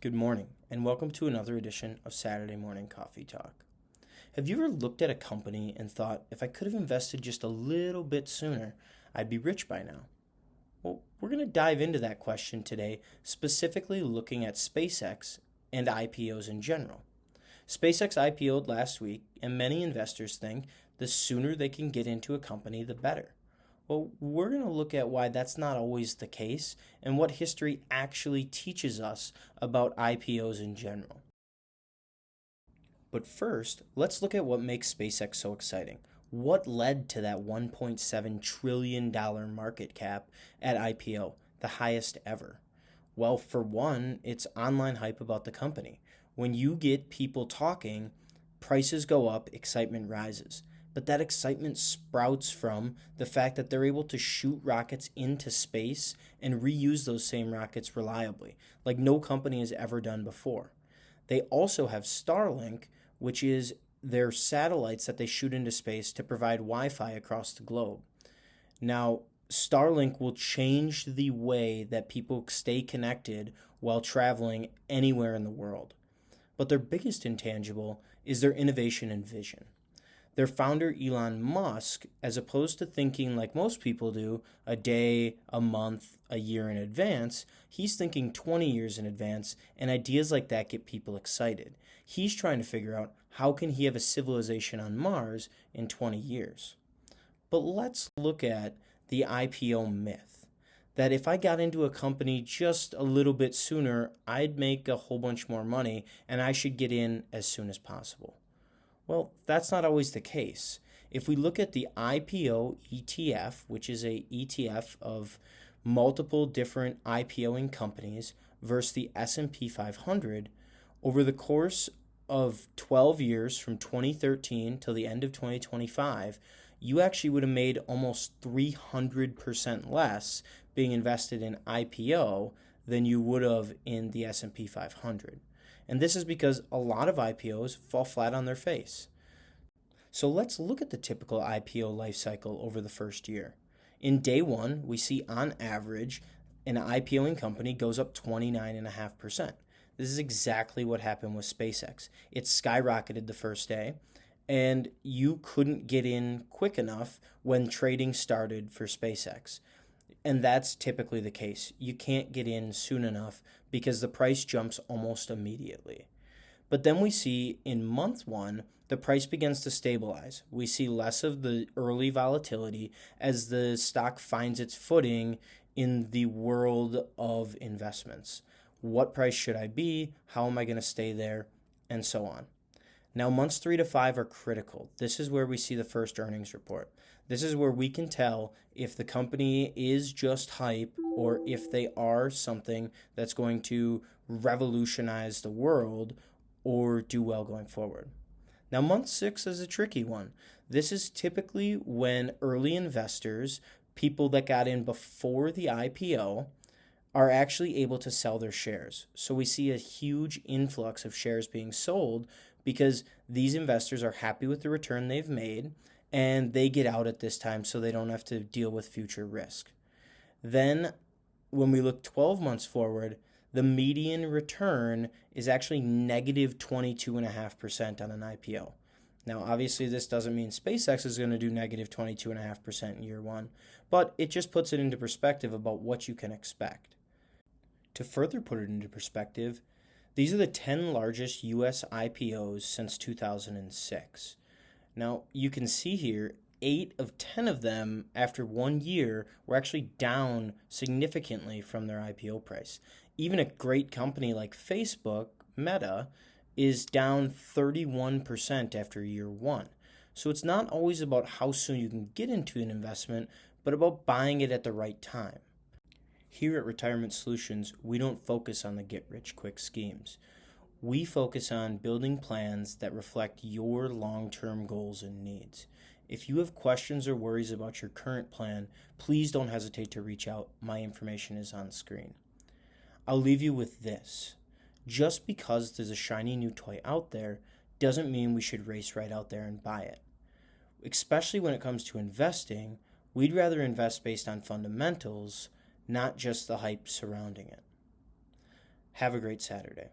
Good morning, and welcome to another edition of Saturday Morning Coffee Talk. Have you ever looked at a company and thought, if I could have invested just a little bit sooner, I'd be rich by now? Well, we're going to dive into that question today, specifically looking at SpaceX and IPOs in general. SpaceX IPO'd last week, and many investors think the sooner they can get into a company, the better. Well, we're going to look at why that's not always the case and what history actually teaches us about IPOs in general. But first, let's look at what makes SpaceX so exciting. What led to that $1.7 trillion market cap at IPO, the highest ever? Well, for one, it's online hype about the company. When you get people talking, prices go up, excitement rises. But that excitement sprouts from the fact that they're able to shoot rockets into space and reuse those same rockets reliably, like no company has ever done before. They also have Starlink, which is their satellites that they shoot into space to provide Wi-Fi across the globe. Now, Starlink will change the way that people stay connected while traveling anywhere in the world. But their biggest intangible is their innovation and vision. Their founder, Elon Musk, as opposed to thinking like most people do, a day, a month, a year in advance, he's thinking 20 years in advance, and ideas like that get people excited. He's trying to figure out how can he have a civilization on Mars in 20 years. But let's look at the IPO myth, that if I got into a company just a little bit sooner, I'd make a whole bunch more money, and I should get in as soon as possible. Well, that's not always the case. If we look at the IPO ETF, which is a ETF of multiple different IPOing companies versus the S&P 500, over the course of 12 years from 2013 till the end of 2025, you actually would have made almost 300% less being invested in IPO than you would have in the S&P 500. And this is because a lot of IPOs fall flat on their face. So let's look at the typical IPO life cycle over the first year. In day one, we see on average an IPOing company goes up 29.5%. This is exactly what happened with SpaceX. It skyrocketed the first day, and you couldn't get in quick enough when trading started for SpaceX. And that's typically the case. You can't get in soon enough because the price jumps almost immediately. But then we see in month one, the price begins to stabilize. We see less of the early volatility as the stock finds its footing in the world of investments. What price should I be? How am I going to stay there? And so on. Now, months 3 to 5 are critical. This is where we see the first earnings report. This is where we can tell if the company is just hype or if they are something that's going to revolutionize the world or do well going forward. Now, month 6 is a tricky one. This is typically when early investors, people that got in before the IPO, are actually able to sell their shares. So we see a huge influx of shares being sold because these investors are happy with the return they've made and they get out at this time so they don't have to deal with future risk. Then when we look 12 months forward, the median return is actually negative 22.5% on an IPO. Now, obviously, this doesn't mean SpaceX is going to do negative 22.5% in year one, but it just puts it into perspective about what you can expect. To further put it into perspective, these are the 10 largest U.S. IPOs since 2006. Now, you can see here, 8 of 10 of them after 1 year were actually down significantly from their IPO price. Even a great company like Facebook, Meta, is down 31% after year one. So it's not always about how soon you can get into an investment, but about buying it at the right time. Here at Retirement Solutions, we don't focus on the get-rich-quick schemes. We focus on building plans that reflect your long-term goals and needs. If you have questions or worries about your current plan, please don't hesitate to reach out. My information is on screen. I'll leave you with this. Just because there's a shiny new toy out there doesn't mean we should race right out there and buy it. Especially when it comes to investing, we'd rather invest based on fundamentals, not just the hype surrounding it. Have a great Saturday.